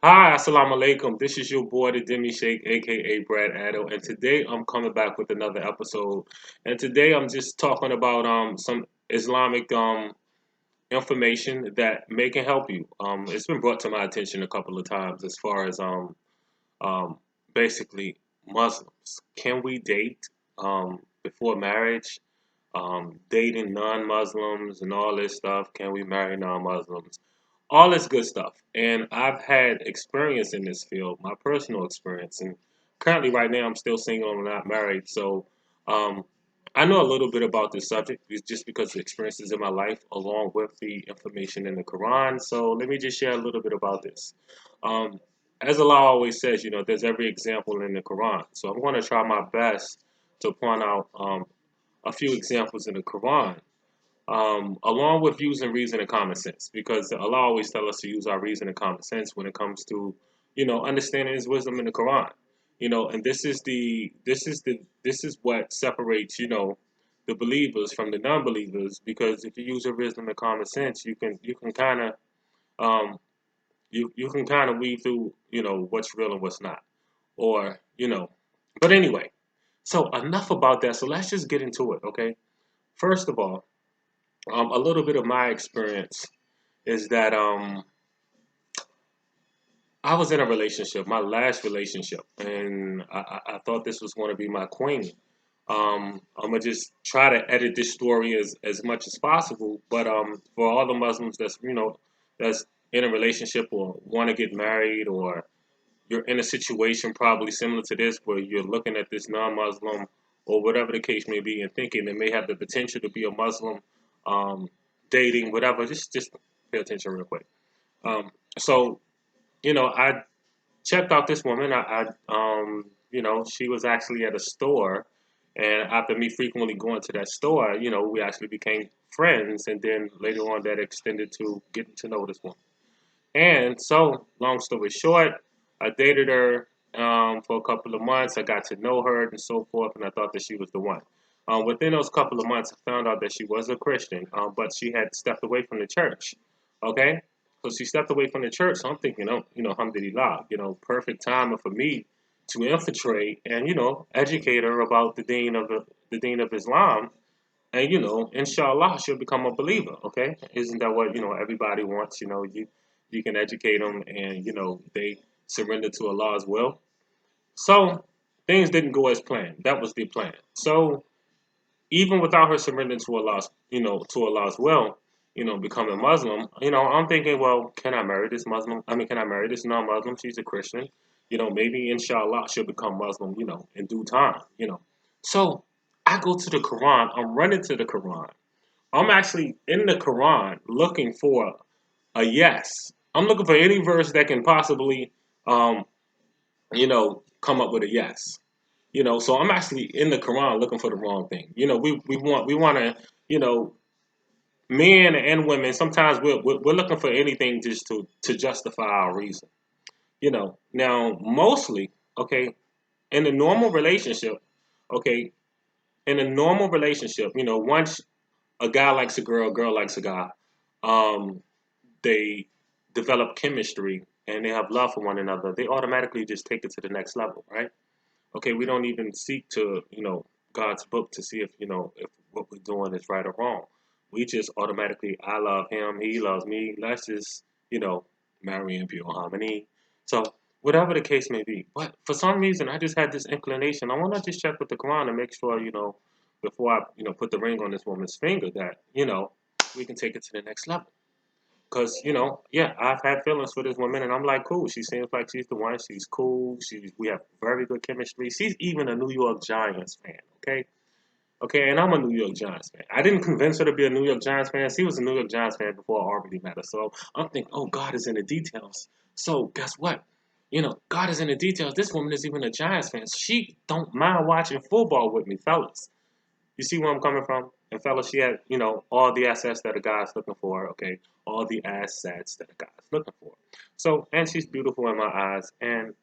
Hi, assalamu alaikum. This is your boy, the Demi Shake, aka Brad Addo, and today I'm coming back with another episode. And today I'm just talking about some Islamic information that may can help you. It's been brought to my attention a couple of times as far as um basically Muslims. Can we date before marriage? Dating non-Muslims and all this stuff. Can we marry non-Muslims? All this good stuff. And I've had experience in this field, my personal experience. And currently, right now, I'm still single and not married. So um, I know a little bit about this subject just because of the experiences in my life, along with the information in the Quran. So let me just share a little bit about this. Um, as Allah always says, there's every example in the Quran. So I'm going to try my best to point out a few examples in the Quran along with using reason and common sense, because Allah always tell us to use our reason and common sense when it comes to, understanding His wisdom in the Quran. And this is what separates, the believers from the non-believers, because if you use your wisdom and common sense, you can kind of um, you can kind of weed through, what's real and what's not, or But anyway, so enough about that. So let's just get into it, okay? First of all, a little bit of my experience is that I was in a relationship, my last relationship, and I thought this was going to be my queen. I'm gonna just try to edit this story as much as possible, but for all the Muslims that's in a relationship or want to get married, or you're in a situation probably similar to this where you're looking at this non-Muslim or whatever the case may be and thinking it may have the potential to be a Muslim, um, dating, whatever. Just pay attention real quick. So I checked out this woman. She was actually at a store, and after me frequently going to that store, we actually became friends, and then later on that extended to getting to know this woman. And so, long story short, I dated her for a couple of months. I got to know her and so forth, and I thought that she was the one. Within those couple of months, I found out that she was a Christian, but she had stepped away from the church. Okay, so she stepped away from the church. So I'm thinking, oh, alhamdulillah, perfect time for me to infiltrate and educate her about the deen of Islam, and inshallah, she'll become a believer. Okay, isn't that what everybody wants? You can educate them, and they surrender to Allah's will. So things didn't go as planned. That was the plan. So even without her surrendering to Allah's will, becoming Muslim, I'm thinking, well, can I marry this Muslim? I mean, can I marry this non-Muslim? She's a Christian. Maybe inshallah she'll become Muslim, in due time. So I go to the Quran. I'm running to the Quran. I'm actually in the Quran looking for a yes. I'm looking for any verse that can possibly, um, come up with a yes. So I'm actually in the Quran looking for the wrong thing. We want to, you know, men and women. Sometimes we're looking for anything just to justify our reason. Now mostly, okay, in a normal relationship, okay, in a normal relationship, once a guy likes a girl likes a guy, um, they develop chemistry and they have love for one another, they automatically just take it to the next level, right? Okay, we don't even seek to, God's book to see if what we're doing is right or wrong. We just automatically, I love him, he loves me. Let's just, marry in pure harmony. So whatever the case may be. But for some reason, I just had this inclination. I want to just check with the Quran and make sure, before I, put the ring on this woman's finger, that, we can take it to the next level. Cause yeah, I've had feelings for this woman, and I'm like, cool. She seems like she's the one. She's cool. We have very good chemistry. She's even a New York Giants fan. Okay, okay, and I'm a New York Giants fan. I didn't convince her to be a New York Giants fan. She was a New York Giants fan before I already met her. So I'm thinking, oh, God is in the details. So guess what? God is in the details. This woman is even a Giants fan. She don't mind watching football with me, fellas. You see where I'm coming from? And fellas, she had, all the assets that a guy's looking for, okay? All the assets that a guy's looking for. So, and she's beautiful in my eyes, and,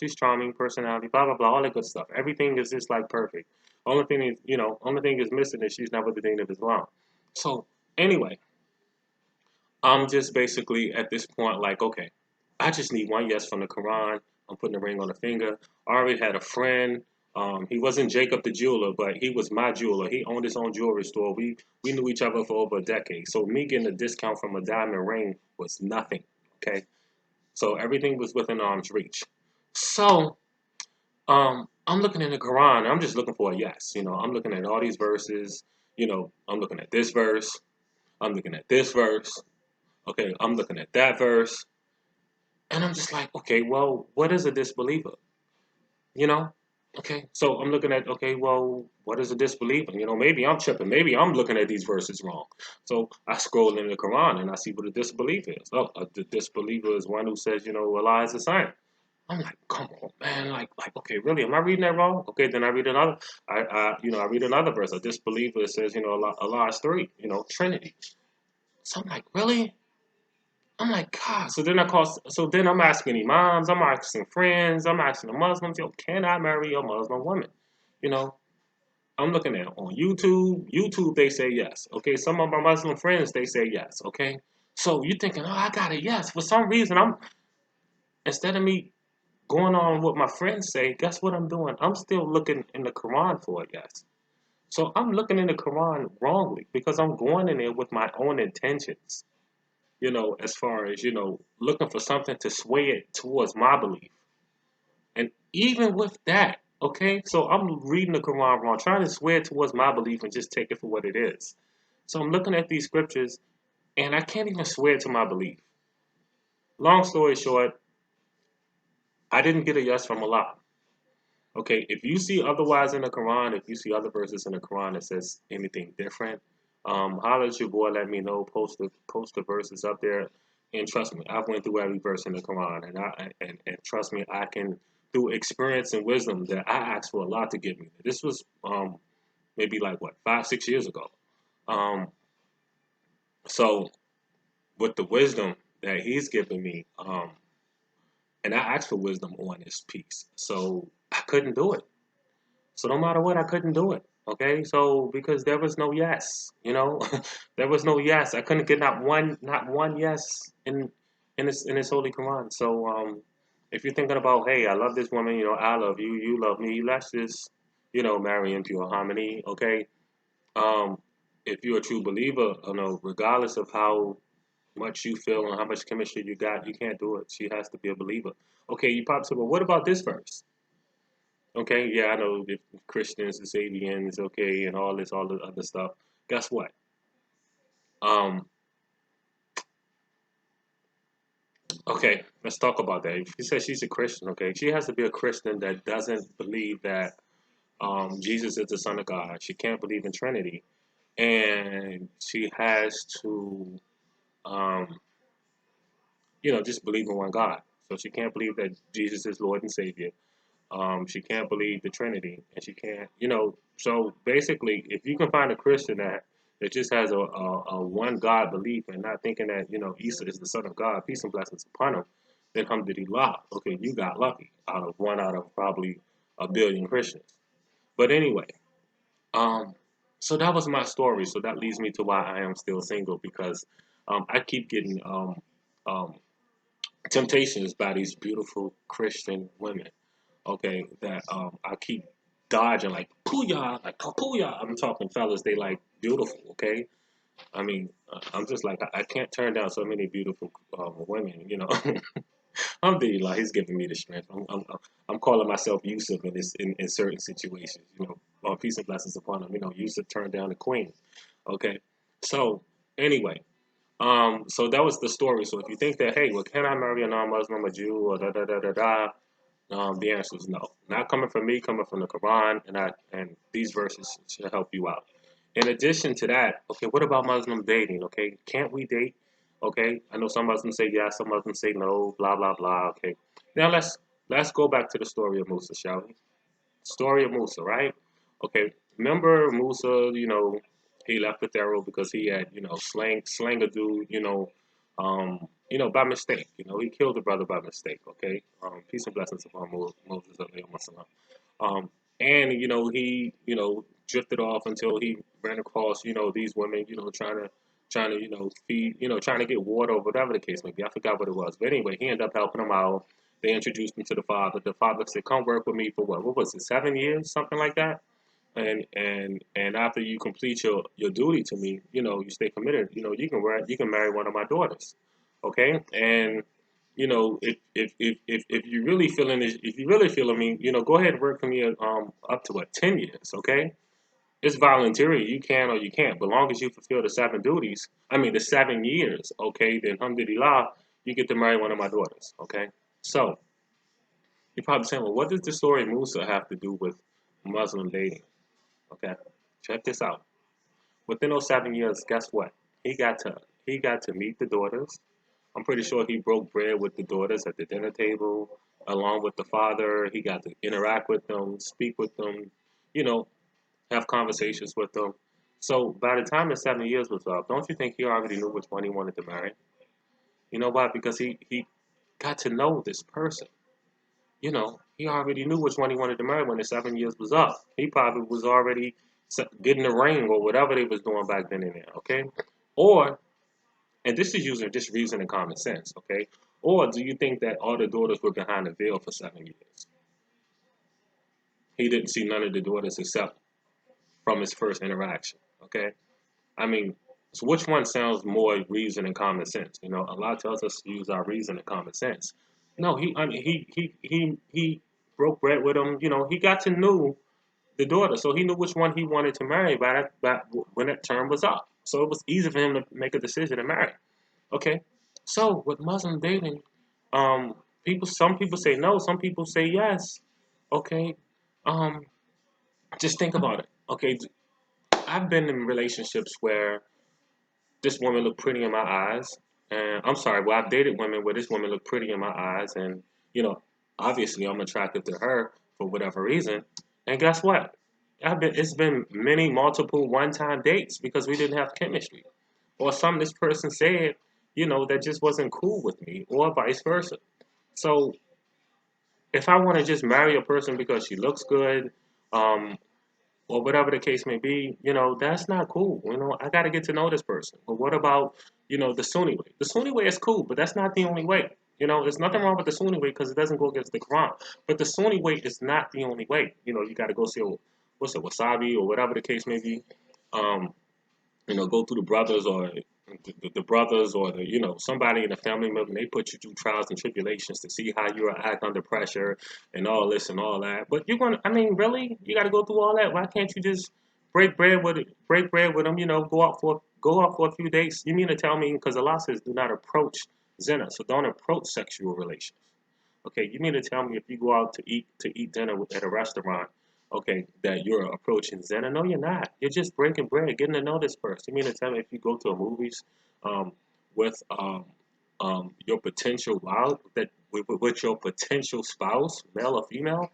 she's charming, personality, blah, blah, blah, all that good stuff. Everything is just like perfect. Only thing is missing is she's not with the Deen of Islam. So, anyway, I'm just basically at this point like, okay, I just need one yes from the Quran. I'm putting the ring on the finger. I already had a friend. He wasn't Jacob the jeweler, but he was my jeweler. He owned his own jewelry store. We knew each other for over a decade. So me getting a discount from a diamond ring was nothing. Okay. So everything was within arm's reach. So I'm looking in the Quran. I'm just looking for a yes. I'm looking at all these verses. I'm looking at this verse. I'm looking at this verse. Okay, I'm looking at that verse. And I'm just like, okay, well, what is a disbeliever? You know? Okay, so I'm looking at, okay, well, what is a disbeliever? Maybe I'm tripping. Maybe I'm looking at these verses wrong. So I scroll in the Quran and I see what a disbeliever is. Oh, the disbeliever is one who says, Allah is a sign. I'm like, come on, man. Okay, really? Am I reading that wrong? Okay, then I read another. I read another verse. A disbeliever says, Allah is three. Trinity. So I'm like, really? I'm like, God. So then I call. So then I'm asking imams. I'm asking friends. I'm asking the Muslims. Yo, can I marry a Muslim woman? You know, I'm looking at on YouTube. YouTube, they say yes. Okay, some of my Muslim friends, they say yes. Okay, so you're thinking, oh, I got a yes. For some reason, instead of me going on what my friends say, guess what I'm doing? I'm still looking in the Quran for a yes. So I'm looking in the Quran wrongly because I'm going in there with my own intentions. As far as, looking for something to sway it towards my belief. And even with that, okay, so I'm reading the Quran wrong, trying to sway it towards my belief and just take it for what it is. So I'm looking at these scriptures and I can't even swear to my belief. Long story short, I didn't get a yes from Allah. Okay, if you see otherwise in the Quran, if you see other verses in the Quran that says anything different, holler at your boy, let me know, post the verses up there, and trust me, I've went through every verse in the Quran, and trust me, I can through experience and wisdom that I asked for a lot to give me. This was maybe like what 5, 6 years ago. Um, so with the wisdom that He's given me, and I asked for wisdom on this piece, so I couldn't do it. So no matter what, I couldn't do it. Okay, so because there was no yes, there was no yes. I couldn't get not one yes in this Holy Quran. So if you're thinking about, hey, I love this woman, I love you, you love me, let's just, marry in pure harmony. Okay, um, if you're a true believer, regardless of how much you feel and how much chemistry you got, you can't do it. She has to be a believer. Okay, you pop said, well, what about this verse? Okay, yeah, I know the Christians, the Sabians, okay, and all the other stuff. Guess what? Um, okay, let's talk about that. If she says she's a Christian, okay, she has to be a Christian that doesn't believe that Jesus is the Son of God. She can't believe in Trinity, and she has to, um, just believe in one God. So she can't believe that Jesus is Lord and Savior. She can't believe the Trinity, and she can't, So basically, if you can find a Christian that just has a one God belief and not thinking that Isa is the Son of God, peace and blessings upon him, then alhamdulillah, okay, you got lucky out of probably a billion Christians. But anyway, um, so that was my story. So that leads me to why I am still single because I keep getting um, temptations by these beautiful Christian women, okay, that I keep dodging like pooyah, like oh, pooyah. I'm talking fellas, they like beautiful, okay. I mean, I'm just like I can't turn down so many beautiful women. Alhamdulillah, He's giving me the strength. I'm calling myself Yusuf in certain situations. Peace and blessings upon him. Yusuf turned down the queen. Okay, so anyway, so that was the story. So if you think that, hey, well, can I marry a non-Muslim, a Jew, or da da da da da? The answer is no. Not coming from me, coming from the Quran, and these verses should help you out. In addition to that, okay, what about Muslim dating? Okay, can't we date? Okay, I know some Muslims say yes, some Muslims say no, blah blah blah. Okay, now let's go back to the story of Musa, shall we? Story of Musa, right? Okay, remember Musa? He left the Pharaoh because he had slang a dude. By mistake. He killed a brother by mistake. Okay, peace and blessings upon Moses alayhi wasalam. And he drifted off until he ran across these women trying trying to, feed, trying to get water or whatever the case may be. I forgot what it was. But anyway, he ended up helping him out. They introduced me to the father. The father said, come work with me for what was it, 7 years, something like that? And after you complete your duty to me, you stay committed, you can marry one of my daughters. Okay? And if you really feeling this, if you really feeling me, go ahead and work for me up to what, 10 years, okay? It's voluntary. You can or you can't. But long as you fulfill the 7 duties, I mean the 7 years, okay, then alhamdulillah, you get to marry one of my daughters. Okay? So you're probably saying, well, what does the story Musa have to do with Muslim dating? Okay. Check this out. Within those 7 years, guess what? He got to he got to meet the daughters. I'm pretty sure he broke bread with the daughters at the dinner table, along with the father. He got to interact with them, speak with them, you know, have conversations with them. So by the time the 7 years was up, don't you think he already knew which one he wanted to marry? You know why? Because he got to know this person. He already knew which one he wanted to marry when the 7 years was up. He probably was already getting the ring or whatever they was doing back then and there, okay? Or, and this is using just reason and common sense, okay? Or do you think that all the daughters were behind the veil for 7 years? He didn't see none of the daughters except from his first interaction, okay? I mean, so which one sounds more reason and common sense? Allah tells us to use our reason and common sense. No, I mean, he broke bread with him. He got to know the daughter, so he knew which one he wanted to marry by when that term was up. So it was easy for him to make a decision to marry. Okay, so with Muslim dating, um, some people say no, some people say yes. Okay, um, just think about it. Okay, I've been in relationships where this woman looked pretty in my eyes. And I'm sorry, well, I've dated women where this woman looked pretty in my eyes, and you know, obviously I'm attracted to her for whatever reason. And guess what? It's been many multiple one-time dates because we didn't have chemistry, or something this person said, that just wasn't cool with me, or vice versa. So if I want to just marry a person because she looks good, um, or whatever the case may be, that's not cool. I got to get to know this person. But what about, the Sunni way? The Sunni way is cool, but that's not the only way. There's nothing wrong with the Sunni way because it doesn't go against the Quran. But the Sunni way is not the only way. You got to go see, what's it, wasabi or whatever the case may be. Um, go through the brothers or the brothers or somebody in the family member, and they put you through trials and tribulations to see how you act under pressure and all this and all that. But I mean, really, you got to go through all that. Why can't you just break bread with them? Go out for a few days. You mean to tell me? Because Allah says, do not approach zina, so don't approach sexual relations. Okay, you mean to tell me if you go out to eat dinner at a restaurant, okay, that you're approaching Zena? No, you're not. You're just breaking bread, getting to know this person. You mean to tell me if you go to a movies um, with your potential with your potential spouse, male or female,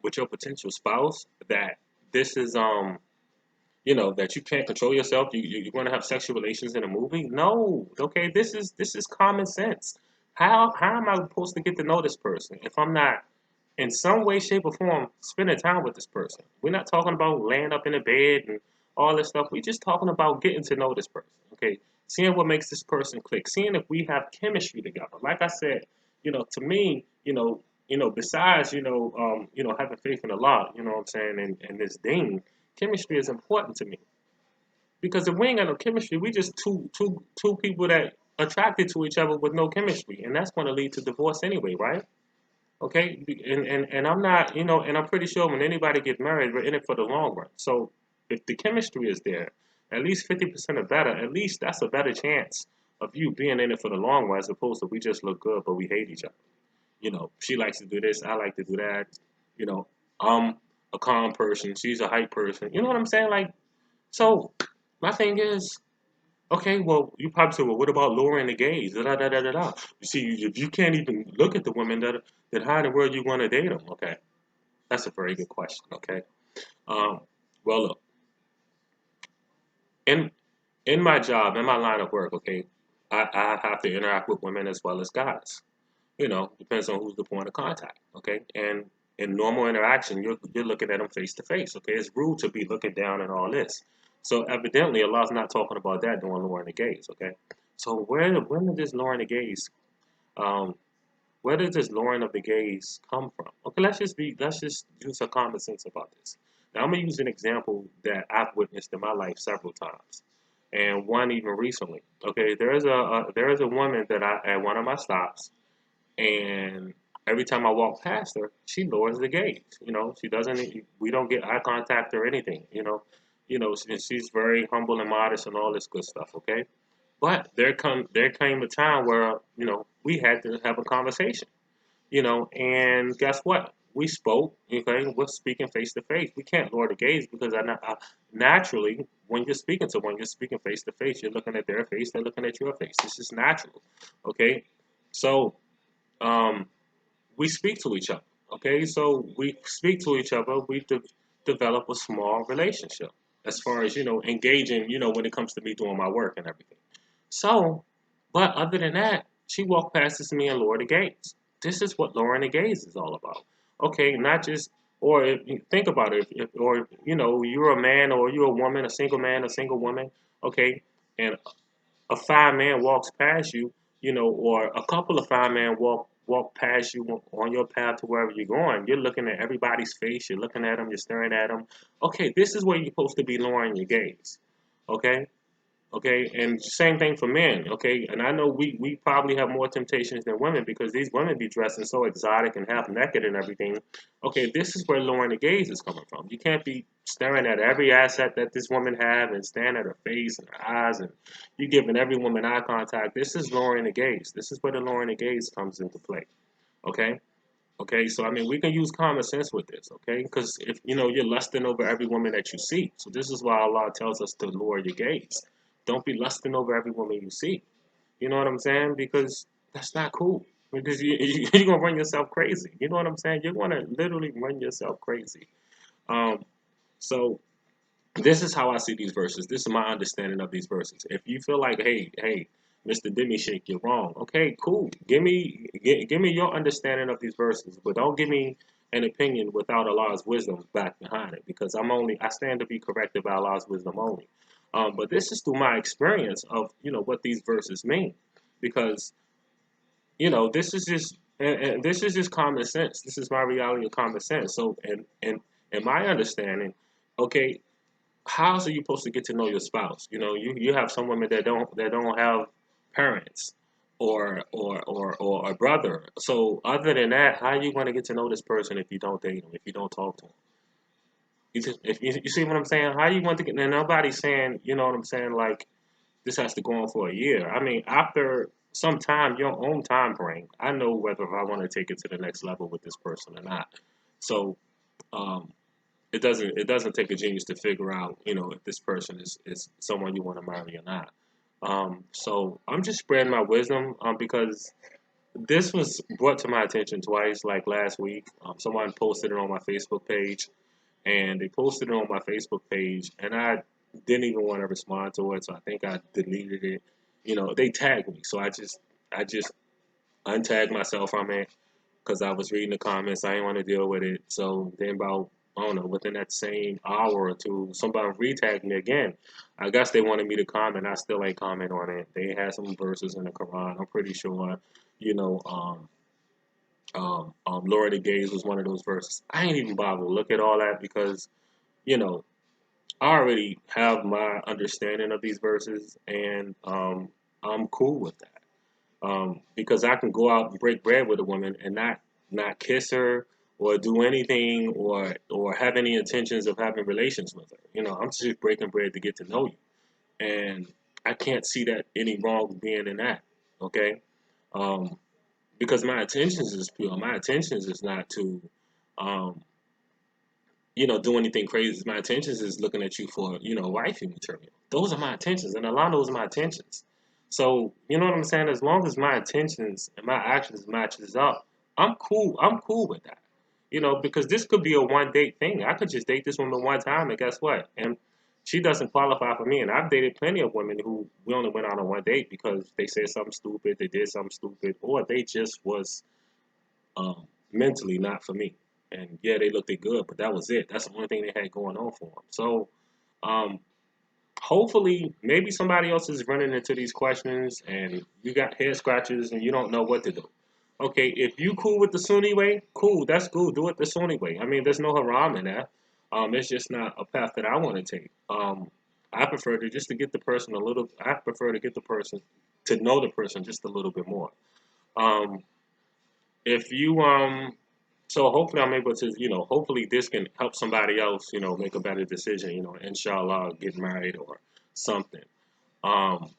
with your potential spouse, that this is that you can't control yourself. You're going to have sexual relations in a movie? No. Okay, this is common sense. How am I supposed to get to know this person if I'm not in some way, shape, or form spending time with this person? We're not talking about laying up in the bed and all this stuff. We're just talking about getting to know this person. Okay, seeing what makes this person click, seeing if we have chemistry together. Like I said, to me, besides having faith in Allah, what I'm saying, and this deen, chemistry is important to me because if we ain't got no chemistry, we just two people that attracted to each other with no chemistry, and that's going to lead to divorce anyway, right? Okay, and I'm not, and I'm pretty sure when anybody gets married, we're in it for the long run. So if the chemistry is there, at least 50% or better, at least that's a better chance of you being in it for the long run as opposed to we just look good but we hate each other. She likes to do this, I like to do that. You know, I'm a calm person, she's a hype person. You know what I'm saying? Like, so my thing is, okay, well, you probably say, well, what about lowering the gaze? Da, da, da, da, da, da. You see, if you can't even look at the women, then how in the world you want to date them? Okay, that's a very good question. Okay, um, well, look, in in my job, in my line of work, okay, I have to interact with women as well as guys. Depends on who's the point of contact. Okay, and in normal interaction, you're looking at them face to face. Okay, it's rude to be looking down and all this. So evidently, Allah's not talking about that during lowering the gaze. Okay, so when did this lowering the gaze um, where does this lowering of the gaze come from? Okay, let's just use some common sense about this. Now I'm gonna use an example that I've witnessed in my life several times, and one even recently. Okay, there is a woman that I at one of my stops, and every time I walk past her, she lowers the gaze. She doesn't. We don't get eye contact or anything. She's very humble and modest and all this good stuff. Okay, but there came a time where we had to have a conversation. And guess what? We spoke. Okay, we're speaking face to face. We can't lower the gaze because naturally, when you're speaking to one, you're speaking face to face. You're looking at their face. They're looking at your face. It's just natural. Okay, so um, we speak to each other. Okay, so we speak to each other. Develop a small relationship as far as engaging. When it comes to me doing my work and everything. So, but other than that, she walked past this me and lowered the gaze. This is what lowering the gaze is all about. Okay, not just, or if you think about it, or you're a man or you're a woman, a single man, a single woman. Okay, and a fine man walks past you, or a couple of fine men walk past you on your path to wherever you're going. You're looking at everybody's face. You're looking at them. You're staring at them. Okay, this is where you're supposed to be lowering your gaze. Okay, okay, and same thing for men. Okay, and I know we probably have more temptations than women because these women be dressing so exotic and half naked and everything. Okay, this is where lowering the gaze is coming from. You can't be staring at every asset that this woman have and staring at her face and her eyes, and you giving every woman eye contact. This is lowering the gaze. This is where the lowering the gaze comes into play. Okay. Okay, so I mean, we can use common sense with this, okay? Because if you're lusting over every woman that you see, so this is why Allah tells us to lower your gaze. Don't be lusting over every woman you see. You know what I'm saying? Because that's not cool. Because you're gonna run yourself crazy. You know what I'm saying? You're gonna literally run yourself crazy. Um, so this is how I see these verses. This is my understanding of these verses. If you feel like, hey, Mr. Demi Shake, you're wrong. Okay, cool. Give me your understanding of these verses, but don't give me an opinion without Allah's wisdom back behind it, because I stand to be corrected by Allah's wisdom only. But this is through my experience of what these verses mean, because this is just and this is just common sense. This is my reality of common sense. So, and in my understanding, okay, how are you supposed to get to know your spouse? You have some women that don't have parents or a brother. So other than that, how are you going to get to know this person if you don't date them, if you don't talk to them? If you see what I'm saying? How you want to get? And nobody's saying, you know what I'm saying? Like this has to go on for a year. I mean, after some time, your own time frame, I know whether I want to take it to the next level with this person or not. So. Um, it doesn't take a genius to figure out if this person is someone you want to marry or not. So I'm just spreading my wisdom because this was brought to my attention twice, like last week. Someone posted it on my Facebook page, and they posted it on my Facebook page, and I didn't even want to respond to it, so I think I deleted it. They tagged me, so I just untagged myself from it because I was reading the comments. I didn't want to deal with it. So then about, I don't know, within that same hour or two, somebody retagged me again. I guess they wanted me to comment. I still ain't comment on it. They had some verses in the Quran. I'm pretty sure, you know, Lord the Gaze was one of those verses. I ain't even bother to look at all that because, you know, I already have my understanding of these verses, and I'm cool with that. Because I can go out and break bread with a woman and not kiss her or do anything or have any intentions of having relations with her. I'm just breaking bread to get to know you, and I can't see that any wrong being in that. Okay, um, because my intentions is pure. My intentions is not to, um, do anything crazy. My intentions is looking at you for, wifey material. Those are my intentions, and Allah knows my intentions. So, you know what I'm saying? As long as my intentions and my actions matches up, I'm cool. I'm cool with that. Because this could be a one date thing. I could just date this woman one time, and guess what? And she doesn't qualify for me. And I've dated plenty of women who we only went out on one date because they said something stupid, they did something stupid, or they just was mentally not for me. And yeah, they looked good, but that was it. That's the only thing they had going on for them. So, um, hopefully, maybe somebody else is running into these questions and you got hair scratches and you don't know what to do. Okay, if you cool with the Sunni way, cool, that's cool. Do it the Sunni way. I mean, there's no haram in that. It's just not a path that I want to take. I prefer to just to get the person a little. I prefer to get the person to know the person just a little bit more. Um, if you so hopefully I'm able to, hopefully this can help somebody else, make a better decision, inshallah, get married or something. Um,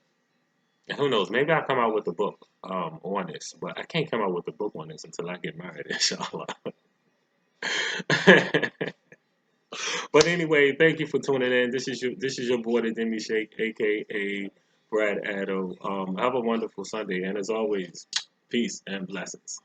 and who knows, maybe I'll come out with a book on this, but I can't come out with a book on this until I get married, inshallah. But anyway, thank you for tuning in. This is your boy, the Demi Shake, aka Brad Addo. Have a wonderful Sunday, and as always, peace and blessings.